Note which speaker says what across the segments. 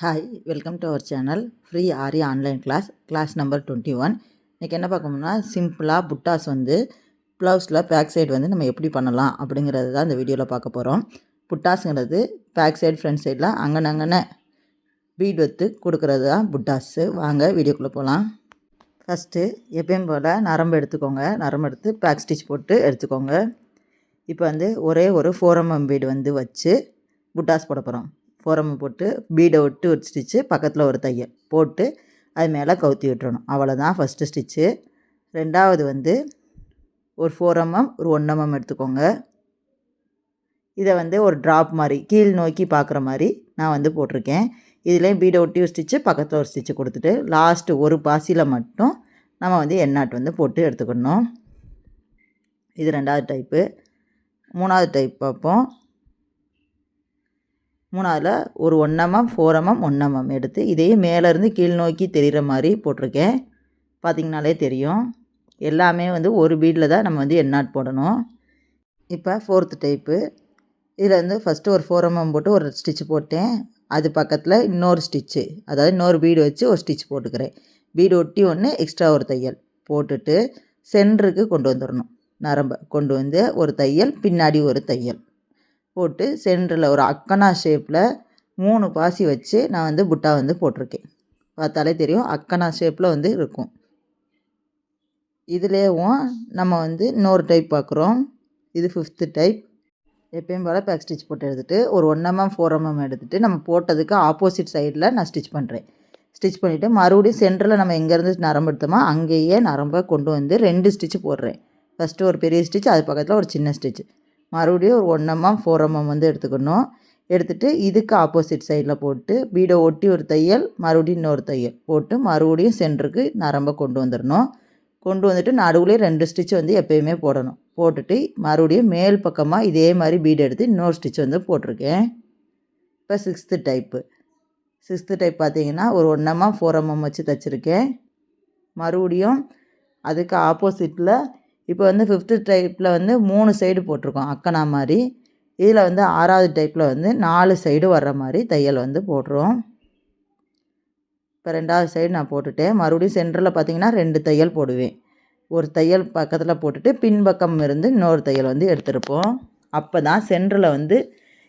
Speaker 1: Hi, welcome to our channel free Aari online class number 21. இன்றைக்கி என்ன பார்க்கணும்னா, சிம்பிளாக புட்டாஸ் வந்து ப்ளவுஸில் பேக் சைடு வந்து நம்ம எப்படி பண்ணலாம் அப்படிங்கிறது தான் இந்த வீடியோவில் பார்க்க போகிறோம். புட்டாஸுங்கிறது பேக் சைடு ஃப்ரண்ட் சைடில் அங்கனங்கன பீட் வத்து கொடுக்குறது தான் புட்டாஸு. வாங்க வீடியோக்குள்ளே போகலாம். ஃபஸ்ட்டு எப்பயும் போல் நரம்பு எடுத்துக்கோங்க. நரம்பு எடுத்து பேக் ஸ்டிச் போட்டு எடுத்துக்கோங்க. இப்போ வந்து ஒரே ஒரு 4mm பீடு வந்து வச்சு புட்டாஸ் போட போகிறோம். 4mm போட்டு பீடை விட்டு ஒரு ஸ்டிச்சு, பக்கத்தில் ஒரு தையல் போட்டு அது மேலே கவுத்தி விட்டுறணும். அவ்வளோதான் ஃபஸ்ட்டு ஸ்டிச்சு. ரெண்டாவது வந்து ஒரு 4mm ஒரு 1mm எடுத்துக்கோங்க. இதை வந்து ஒரு ட்ராப் மாதிரி கீழ் நோக்கி பார்க்குற மாதிரி நான் வந்து போட்டிருக்கேன். இதுலேயும் பீடை ஒட்டி ஒரு ஸ்டிச்சு, பக்கத்தில் ஒரு ஸ்டிச்சு கொடுத்துட்டு லாஸ்ட்டு ஒரு பாசியில் மட்டும் நம்ம வந்து எண்ணாட்டு வந்து போட்டு எடுத்துக்கணும். இது ரெண்டாவது டைப்பு. மூணாவது டைப் பார்ப்போம். மூணாவதில் ஒரு 1mm 4mm 1mm எடுத்து இதையும் மேலேருந்து கீழ் நோக்கி தெரிகிற மாதிரி போட்டிருக்கேன். பார்த்திங்கனாலே தெரியும். எல்லாமே வந்து ஒரு பீடில் தான் நம்ம வந்து எண்ணாட் போடணும். இப்போ ஃபோர்த்து டைப்பு. இதில் வந்து ஃபஸ்ட்டு ஒரு 4mm போட்டு ஒரு ஸ்டிச்சு போட்டேன். அது பக்கத்தில் இன்னொரு ஸ்டிச்சு, அதாவது இன்னொரு பீடு வச்சு ஒரு ஸ்டிச் போட்டுக்கிறேன். பீடு ஒட்டி ஒன்று எக்ஸ்ட்ரா ஒரு தையல் போட்டுட்டு சென்டருக்கு கொண்டு வந்துடணும். நரம்பை கொண்டு வந்து ஒரு தையல், பின்னாடி ஒரு தையல் போட்டு சென்டரில் ஒரு அக்கனா ஷேப்பில் 3 பாசி வச்சு நான் வந்து புட்டா வந்து போட்டிருக்கேன். பார்த்தாலே தெரியும் அக்கனா ஷேப்பில் வந்து இருக்கும். இதுலேயும் நம்ம வந்து இன்னொரு டைப் பார்க்குறோம். இது 5th டைப். எப்பயும் போல் பேக் ஸ்டிச் போட்டு எடுத்துகிட்டு ஒரு 1mm 4mm எடுத்துகிட்டு நம்ம போட்டதுக்கு ஆப்போசிட் சைடில் நான் ஸ்டிச் பண்ணுறேன். ஸ்டிச் பண்ணிவிட்டு மறுபடியும் சென்டரில் நம்ம எங்கேருந்து நரம்பு எடுத்தோமோ அங்கேயே நரம்பை கொண்டு வந்து 2 ஸ்டிச்சு போடுறேன். ஃபஸ்ட்டு ஒரு பெரிய ஸ்டிச், அது பக்கத்தில் ஒரு சின்ன ஸ்டிச். மறுபடியும் ஒரு 1mm 4mm வந்து எடுத்துக்கணும். எடுத்துகிட்டு இதுக்கு ஆப்போசிட் சைடில் போட்டு பீடை ஒட்டி ஒரு தையல், மறுபடியும் இன்னொரு தையல் போட்டு மறுபடியும் சென்டருக்கு நரம்பை கொண்டு வந்துடணும். கொண்டு வந்துட்டு நடுவுலேயே 2 ஸ்டிச் வந்து எப்போயுமே போடணும். போட்டுட்டு மறுபடியும் மேல் பக்கமாக இதே மாதிரி பீடு எடுத்து இன்னொரு ஸ்டிச் வந்து போட்டிருக்கேன். இப்போ 6th டைப்பு. 6th டைப் பார்த்திங்கன்னா ஒரு 1mm 4mm வச்சு தைச்சிருக்கேன். மறுபடியும் அதுக்கு ஆப்போசிட்டில் இப்போ வந்து 5th டைப்பில் வந்து 3 சைடு போட்டிருக்கோம் அக்கனா மாதிரி. இதில் வந்து 6வது டைப்பில் வந்து 4 சைடு வர்ற மாதிரி தையல் வந்து போடுறோம். இப்போ 2வது சைடு நான் போட்டுட்டேன். மறுபடியும் சென்டரில் பார்த்திங்கன்னா 2 தையல் போடுவேன். ஒரு தையல் பக்கத்தில் போட்டுட்டு பின்பக்கம் இருந்து இன்னொரு தையல் வந்து எடுத்துருப்போம். அப்போ தான் சென்டரில் வந்து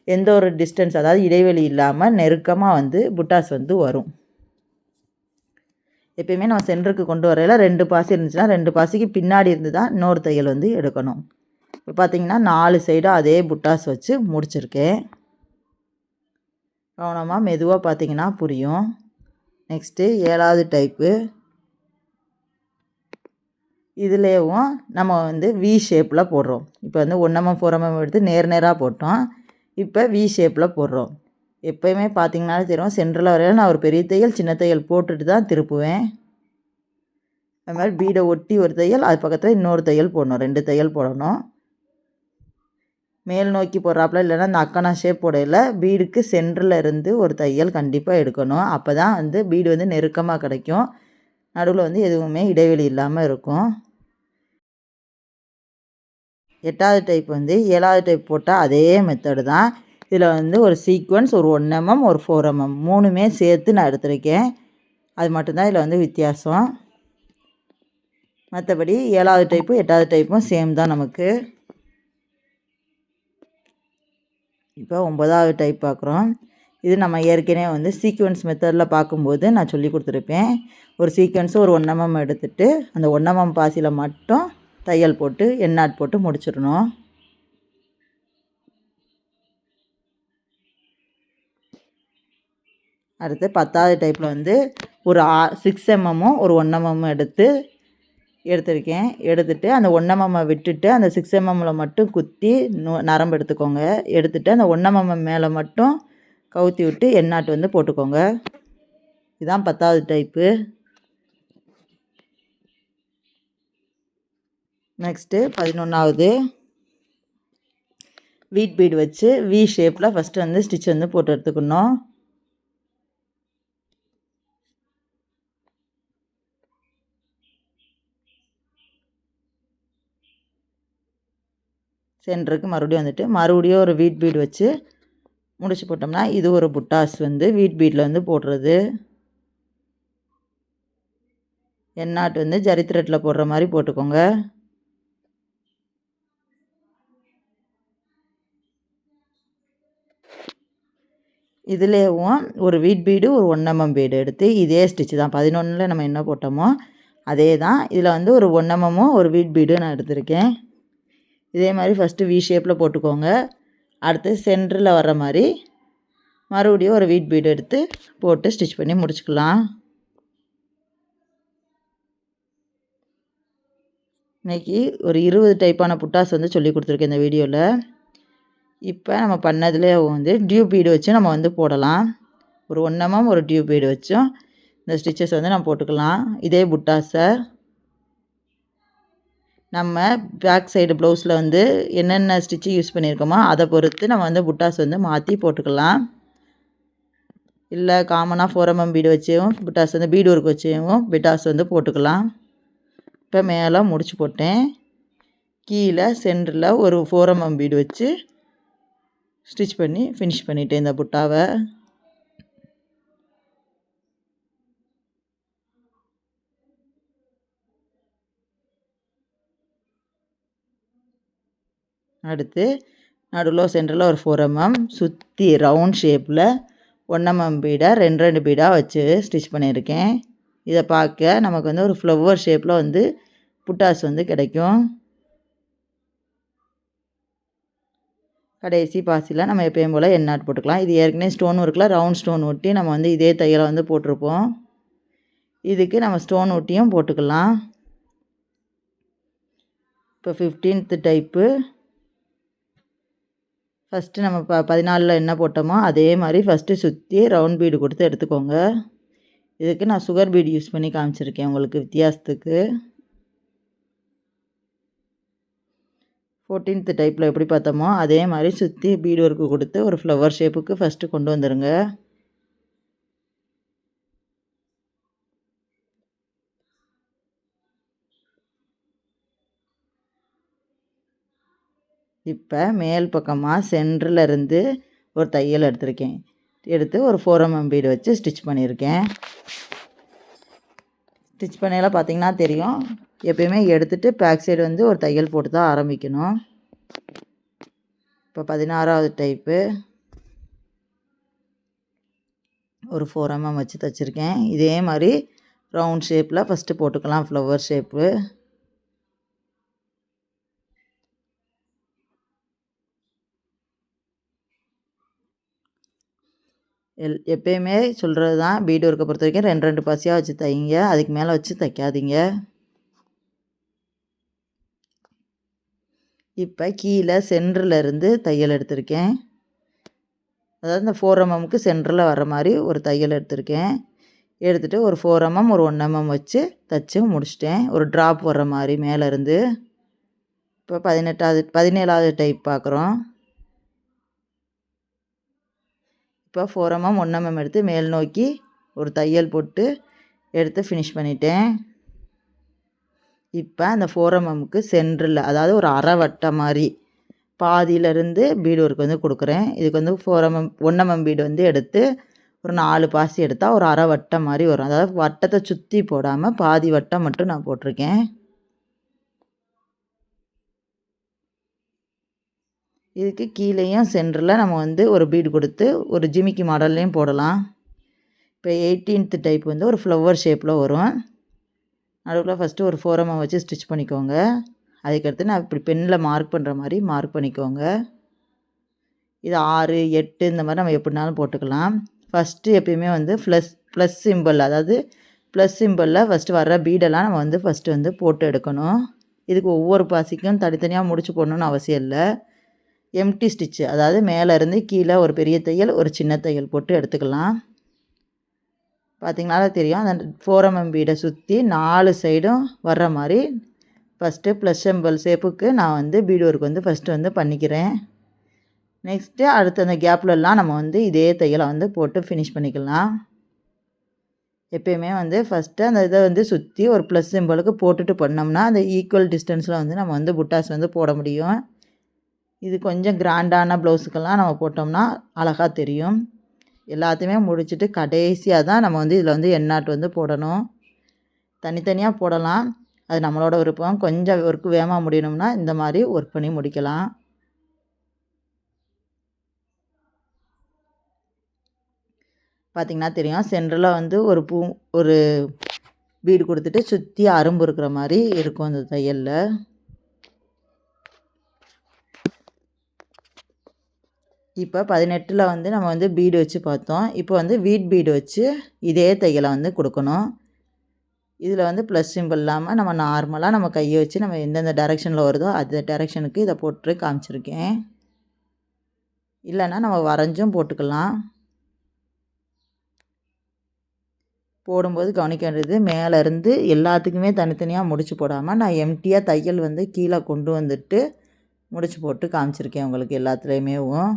Speaker 1: எந்த ஒரு டிஸ்டன்ஸ், அதாவது இடைவெளி இல்லாமல் நெருக்கமாக வந்து புட்டாஸ் வந்து வரும். எப்பயுமே நம்ம சென்டருக்கு கொண்டு வரையில் 2 பாசி இருந்துச்சுன்னா 2 பாசிக்கு பின்னாடி இருந்து தான் இன்னொரு தையல் வந்து எடுக்கணும். இப்போ பார்த்திங்கன்னா 4 சைடும் அதே புட்டாஸ் வச்சு முடிச்சிருக்கேன். கவனமாக மெதுவாக பார்த்திங்கன்னா புரியும். நெக்ஸ்ட்டு 7வது டைப்பு. இதுலேயும் நம்ம வந்து வி ஷேப்பில் போடுறோம். இப்போ வந்து 1mm 4mm எடுத்து நேராக போட்டோம். இப்போ வி ஷேப்பில் போடுறோம். எப்போயுமே பார்த்திங்கனாலே தெரியும் சென்டரில் வரையில் நான் ஒரு பெரிய தையல் சின்ன தையல் போட்டுட்டு தான் திருப்புவேன். அது மாதிரி பீடை ஒட்டி ஒரு தையல், அது பக்கத்தில் இன்னொரு தையல் போடணும். 2 தையல் போடணும். மேல் நோக்கி போடுறாப்புல இல்லைன்னா இந்த அக்கனா ஷேப் போடையில் பீடுக்கு சென்டரில் இருந்து ஒரு தையல் கண்டிப்பாக எடுக்கணும். அப்போ தான் வந்து பீடு வந்து நெருக்கமாக கிடைக்கும். நடுவில் வந்து எதுவுமே இடைவெளி இல்லாமல் இருக்கும். 8வது டைப் வந்து 7வது டைப் போட்டால் அதே மெத்தடு தான். இதில் வந்து ஒரு சீக்வன்ஸ், ஒரு 1mm ஒரு 4mm 3மே சேர்த்து நான் எடுத்திருக்கேன். அது மட்டும்தான் இதில் வந்து வித்தியாசம். மற்றபடி 7வது டைப்பும் 8வது டைப்பும் சேம் தான் நமக்கு. இப்போ 9வது டைப் பார்க்குறோம். இது நம்ம ஏற்கனவே வந்து சீக்வன்ஸ் மெத்தடில் பார்க்கும்போது நான் சொல்லி கொடுத்துருப்பேன். ஒரு சீக்வன்ஸு ஒரு 1mm எடுத்துகிட்டு அந்த 1mm பாசியில் மட்டும் தையல் போட்டு எண்ணாட் போட்டு முடிச்சிடணும். அடுத்து 10வது டைப்பில் வந்து ஒரு 6mm ஒரு 1mm எடுத்திருக்கேன். எடுத்துகிட்டு அந்த 1mm விட்டுட்டு அந்த 6mmல மட்டும் குத்தி நரம்பு எடுத்துக்கோங்க. எடுத்துகிட்டு அந்த 1mm மேலே மட்டும் கவுத்தி விட்டு எண்ணாட்டு வந்து போட்டுக்கோங்க. இதுதான் 10வது டைப்பு. நெக்ஸ்ட்டு 11வது. வீட் பீடு வச்சு வி ஷேப்பில் ஃபஸ்ட்டு வந்து ஸ்டிச் வந்து போட்டு எடுத்துக்கணும். சென்டருக்கு மறுபடியும் வந்துட்டு மறுபடியும் ஒரு வீட் பீடு வச்சு முடிச்சு போட்டோம்னா இது ஒரு புட்டாஸ் வந்து வீட் பீட்டில் வந்து போடுறது. எண்ணாட்டு வந்து ஜரி த்ரெட்டில் போடுற மாதிரி போட்டுக்கோங்க. இதுலேயும் ஒரு வீட் பீடு ஒரு 1 mm பீடு எடுத்து இதே ஸ்டிச்சு தான் 11ல் நம்ம என்ன போட்டோமோ அதே தான். இதில் வந்து ஒரு 1 mmமும் ஒரு வீட் பீடு நான் எடுத்திருக்கேன். இதே மாதிரி ஃபஸ்ட்டு வி ஷேப்பில் போட்டுக்கோங்க. அடுத்து சென்டரில் வர்ற மாதிரி மறுபடியும் ஒரு வீட் பீடு எடுத்து போட்டு ஸ்டிச் பண்ணி முடிச்சுக்கலாம். இன்றைக்கி ஒரு 20 டைப்பான புட்டாஸ் வந்து சொல்லி கொடுத்துருக்கேன் இந்த வீடியோவில். இப்போ நம்ம பண்ணதுலேயே வந்து டியூப் பீடு வச்சு நம்ம வந்து போடலாம். ஒரு 1 mm ஒரு டியூப் பீடு வச்சும் இந்த ஸ்டிச்சஸ் வந்து நம்ம போட்டுக்கலாம். இதே புட்டாஸை நம்ம பேக் சைடு ப்ளவுஸில் வந்து என்னென்ன ஸ்டிச்சு யூஸ் பண்ணியிருக்கோமோ அதை பொறுத்து நம்ம வந்து புட்டாஸ் வந்து மாற்றி போட்டுக்கலாம். இல்லை காமனாக 4 mm பீடு வச்சும் புட்டாஸ் வந்து பீடு ஒர்க் வச்சும் புட்டாஸ் வந்து போட்டுக்கலாம். இப்போ மேலே முடிச்சு போட்டேன். கீழே சென்டரில் ஒரு 4 mm பீடு வச்சு ஸ்டிச் பண்ணி ஃபினிஷ் பண்ணிட்டேன் இந்த புட்டாவை. அடுத்து நடுவில் சென்டரில் ஒரு 4 mm சுற்றி ரவுண்ட் ஷேப்பில் 1 mm பீடை 2 பீடாக வச்சு ஸ்டிச் பண்ணியிருக்கேன். இதை பார்க்க நமக்கு வந்து ஒரு ஃப்ளவர் ஷேப்பில் வந்து புட்டாஸ் வந்து கிடைக்கும். கடைசி பாசியில் நம்ம எப்பயும் போல் எண்ணாட் போட்டுக்கலாம். இது ஏற்கனவே ஸ்டோன் ஒர்க்கில் ரவுண்ட் ஸ்டோன் ஒட்டி நம்ம வந்து இதே தையலை வந்து போட்டிருப்போம். இதுக்கு நம்ம ஸ்டோன் ஒட்டியும் போட்டுக்கலாம். இப்போ 15th டைப்பு ஃபஸ்ட்டு நம்ம 14ல் என்ன போட்டோமோ அதே மாதிரி ஃபஸ்ட்டு சுற்றி ரவுண்ட் பீடு கொடுத்து எடுத்துக்கோங்க. இதுக்கு நான் சுகர் பீடு யூஸ் பண்ணி காமிச்சிருக்கேன் உங்களுக்கு வித்தியாசத்துக்கு. 14th டைப்பில் எப்படி பார்த்தோமோ அதே மாதிரி சுற்றி பீடு ஒர்க்கு கொடுத்து ஒரு ஃப்ளவர் ஷேப்புக்கு ஃபஸ்ட்டு கொண்டு வந்துடுங்க. இப்போ மேல் பக்கமாக சென்டரில் இருந்து ஒரு தையல் எடுத்திருக்கேன். எடுத்து ஒரு 4 mm பீடு வச்சு ஸ்டிச் பண்ணியிருக்கேன். ஸ்டிச் பண்ணையில் பார்த்திங்கன்னா தெரியும், எப்பயுமே எடுத்துகிட்டு பேக் சைடு வந்து ஒரு தையல் போட்டு தான் ஆரம்பிக்கணும். இப்போ 16வது டைப்பு ஒரு 4 mm வச்சு தைச்சிருக்கேன். இதே மாதிரி ரவுண்ட் ஷேப்பில் ஃபஸ்ட்டு போட்டுக்கலாம் ஃப்ளவர் ஷேப்பு. எப்பயுமே சொல்கிறது தான், பீடு ஒர்க்கை பொறுத்த வரைக்கும் 2 பாசியாக வச்சு தைங்க, அதுக்கு மேலே வச்சு தைக்காதீங்க. இப்போ கீழே சென்டரில் இருந்து தையல் எடுத்திருக்கேன். அதாவது இந்த 4 mmக்கு சென்டரில் வர மாதிரி ஒரு தையல் எடுத்திருக்கேன். எடுத்துகிட்டு ஒரு 4 mm ஒரு 1 mm வச்சு தைச்சி முடிச்சிட்டேன். ஒரு ட்ராப் வர்ற மாதிரி மேலேருந்து. இப்போ 17வது டைப் பார்க்குறோம். இப்போ 4 mm 1 mm எடுத்து மேல் நோக்கி ஒரு தையல் போட்டு எடுத்து ஃபினிஷ் பண்ணிட்டேன். இப்போ அந்த 4 mmக்கு சென்டரில், அதாவது ஒரு அரை வட்டம் மாதிரி பாதியிலேருந்து பீடு ஒர்க் வந்து கொடுக்குறேன். இதுக்கு வந்து 1 mm பீடு வந்து எடுத்து ஒரு 4 பாசி எடுத்தால் ஒரு அரை வட்டம் மாதிரி வரும். அதாவது வட்டத்தை சுற்றி போடாமல் பாதி வட்டம் மட்டும் நான் போட்டிருக்கேன். இதுக்கு கீழேயும் சென்டரில் நம்ம வந்து ஒரு பீடு கொடுத்து ஒரு ஜிமிக்கி மாடல்லையும் போடலாம். இப்போ 18th டைப் வந்து ஒரு ஃப்ளவர் ஷேப்பில் வரும். நடுவில் ஃபஸ்ட்டு ஒரு 4 mm வச்சு ஸ்டிச் பண்ணிக்கோங்க. அதுக்கடுத்து நான் இப்படி பென்னில் மார்க் பண்ணுற மாதிரி மார்க் பண்ணிக்கோங்க. இது 6, 8 இந்த மாதிரி நம்ம எப்படினாலும் போட்டுக்கலாம். ஃபஸ்ட்டு எப்பயுமே வந்து ப்ளஸ் சிம்பிள், அதாவது ப்ளஸ் சிம்பிளில் ஃபஸ்ட்டு வர்ற பீடெல்லாம் நம்ம வந்து ஃபஸ்ட்டு வந்து போட்டு எடுக்கணும். இதுக்கு ஒவ்வொரு பாசிக்கும் தனித்தனியாக முடிச்சு போடணுன்னு அவசியம் இல்லை. எம்டி ஸ்டிச்சு, அதாவது மேலேருந்து கீழே ஒரு பெரிய தையல் ஒரு சின்ன தையல் போட்டு எடுத்துக்கலாம். பார்த்திங்கனால தெரியும், அந்த 4 mm பீடை சுற்றி 4 சைடும் வர்ற மாதிரி ஃபஸ்ட்டு ப்ளஸ் சிம்பிள் ஷேப்புக்கு நான் வந்து பீடு ஒர்க் வந்து ஃபஸ்ட்டு வந்து பண்ணிக்கிறேன். நெக்ஸ்ட்டு அடுத்த அந்த கேப்லலாம் நம்ம வந்து இதே தையலை வந்து போட்டு ஃபினிஷ் பண்ணிக்கலாம். எப்பயுமே வந்து ஃபஸ்ட்டு அந்த இதை வந்து சுற்றி ஒரு ப்ளஸ் சிம்பிளுக்கு போட்டுட்டு பண்ணோம்னா அந்த ஈக்குவல் டிஸ்டன்ஸில் வந்து நம்ம வந்து புட்டாஸ் வந்து போட முடியும். இது கொஞ்சம் கிராண்டான ப்ளவுஸுக்கெல்லாம் நம்ம போட்டோம்னா அழகாக தெரியும். எல்லாத்தையுமே முடிச்சுட்டு கடைசியாக தான் நம்ம வந்து இதில் வந்து எண்ணாட்டு வந்து போடணும். தனித்தனியாக போடலாம், அது நம்மளோட விருப்பம். கொஞ்சம் ஒர்க்கு வேகமாக முடியணும்னா இந்த மாதிரி ஒர்க் பண்ணி முடிக்கலாம். பார்த்திங்கன்னா தெரியும், சென்டரில் வந்து ஒரு பீடு கொடுத்துட்டு சுற்றி அரும்பு இருக்கிற மாதிரி இருக்கும் அந்த தையலில். இப்போ 18ல் வந்து நம்ம வந்து பீடு வச்சு பார்த்தோம். இப்போ வந்து வீட் பீடு வச்சு இதே தையலை வந்து கொடுக்கணும். இதில் வந்து ப்ளஸ் சிம்பிள் இல்லாமல் நம்ம நார்மலாக நம்ம கையை வச்சு நம்ம எந்தெந்த டைரெக்ஷனில் வருதோ அந்த டைரெக்ஷனுக்கு இதை போட்டு காமிச்சிருக்கேன். இல்லைன்னா நம்ம வரைஞ்சும் போட்டுக்கலாம். போடும்போது கவனிக்க வேண்டியது, மேலேருந்து எல்லாத்துக்குமே தனித்தனியாக முடிச்சு போடாமல் நான் எம்டியாக தையல் வந்து கீழே கொண்டு வந்துட்டு முடிச்சு போட்டு காமிச்சிருக்கேன் உங்களுக்கு எல்லாத்துலேயுமேவும்.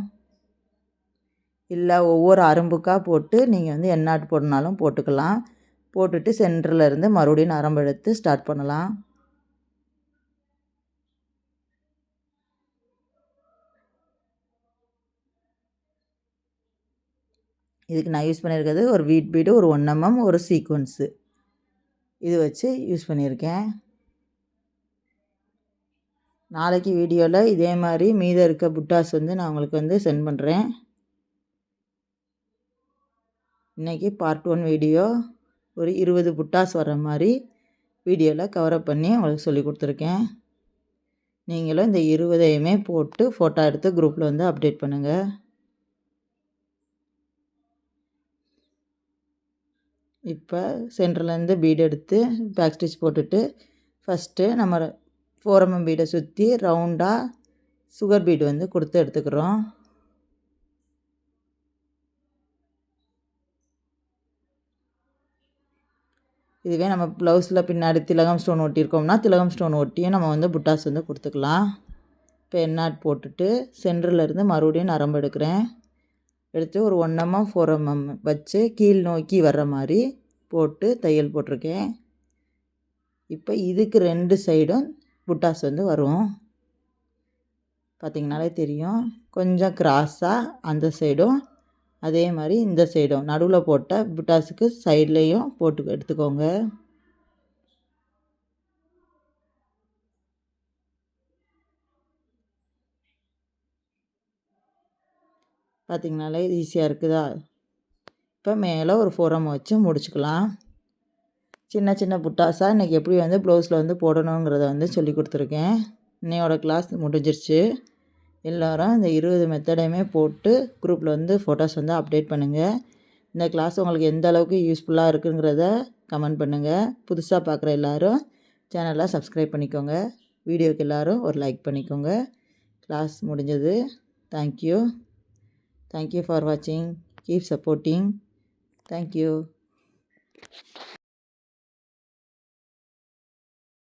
Speaker 1: இல்லை ஒவ்வொரு அரும்புக்காக போட்டு நீங்கள் வந்து எண்ணாட்டு போடனாலும் போட்டுக்கலாம். போட்டுட்டு சென்டரில் இருந்து மறுபடியும் நரம்பு எடுத்து ஸ்டார்ட் பண்ணலாம். இதுக்கு நான் யூஸ் பண்ணியிருக்கிறது ஒரு வீட் பீடு, ஒரு 1 mm, ஒரு சீக்வன்ஸு இது வச்சு யூஸ் பண்ணியிருக்கேன். நாளைக்கு வீடியோவில் இதே மாதிரி மீதம் இருக்க புட்டாஸ் வந்து நான் உங்களுக்கு வந்து சென்ட் பண்ணுறேன். இன்றைக்கி பார்ட் 1 வீடியோ ஒரு 20 புட்டாஸ் வர்ற மாதிரி வீடியோவில் கவரப் பண்ணி உங்களுக்கு சொல்லி கொடுத்துருக்கேன். நீங்களும் இந்த 20ஐயுமே போட்டு ஃபோட்டோ எடுத்து குரூப்பில் வந்து அப்டேட் பண்ணுங்கள். இப்போ சென்டர்லேருந்து பீடு எடுத்து பேக் ஸ்டிச் போட்டுட்டு ஃபஸ்ட்டு நம்ம 4 mm பீடை சுற்றி ரவுண்டாக சுகர் பீடு வந்து கொடுத்து எடுத்துக்கிறோம். இதுவே நம்ம ப்ளவுஸில் பின்னாடி திலகம் ஸ்டோன் ஒட்டியிருக்கோம்னா திலகம் ஸ்டோன் ஒட்டியும் நம்ம வந்து புட்டாஸ் வந்து கொடுத்துக்கலாம். இப்போ எண்ணாட் போட்டுட்டு சென்டர்லேருந்து மறுபடியும் நரம்பு எடுக்கிறேன். எடுத்து ஒரு 1 mm 4 mm வச்சு கீழ் நோக்கி வர்ற மாதிரி போட்டு தையல் போட்டிருக்கேன். இப்போ இதுக்கு 2 சைடும் புட்டாஸ் வந்து வரும். பார்த்திங்கனாலே தெரியும், கொஞ்சம் கிராஸாக அந்த சைடும் அதே மாதிரி இந்த சைடும் நடுவில் போட்ட புட்டாஸுக்கு சைட்லேயும் போட்டு எடுத்துக்கோங்க. பார்த்திங்கனாலே ஈஸியாக இருக்குதா? இப்போ மேலே ஒரு 4 mm வச்சு முடிச்சுக்கலாம். சின்ன சின்ன புட்டாஸாக இன்றைக்கி எப்படி வந்து ப்ளவுஸில் வந்து போடணுங்கிறத வந்து சொல்லி கொடுத்துருக்கேன். இன்னையோட கிளாஸ் முடிஞ்சிருச்சு. எல்லோரும் இந்த 20 மெத்தடையுமே போட்டு குரூப்பில் வந்து ஃபோட்டோஸ் வந்து அப்டேட் பண்ணுங்கள். இந்த கிளாஸ் உங்களுக்கு எந்த அளவுக்கு யூஸ்ஃபுல்லாக இருக்குங்கிறத கமெண்ட் பண்ணுங்கள். புதுசாக பார்க்குற எல்லோரும் சேனலை சப்ஸ்கிரைப் பண்ணிக்கோங்க. வீடியோக்கு எல்லோரும் ஒரு லைக் பண்ணிக்கோங்க. கிளாஸ் முடிஞ்சது. தேங்க்யூ. தேங்க்யூ ஃபார் வாட்சிங். Keep supporting. தேங்க்யூ.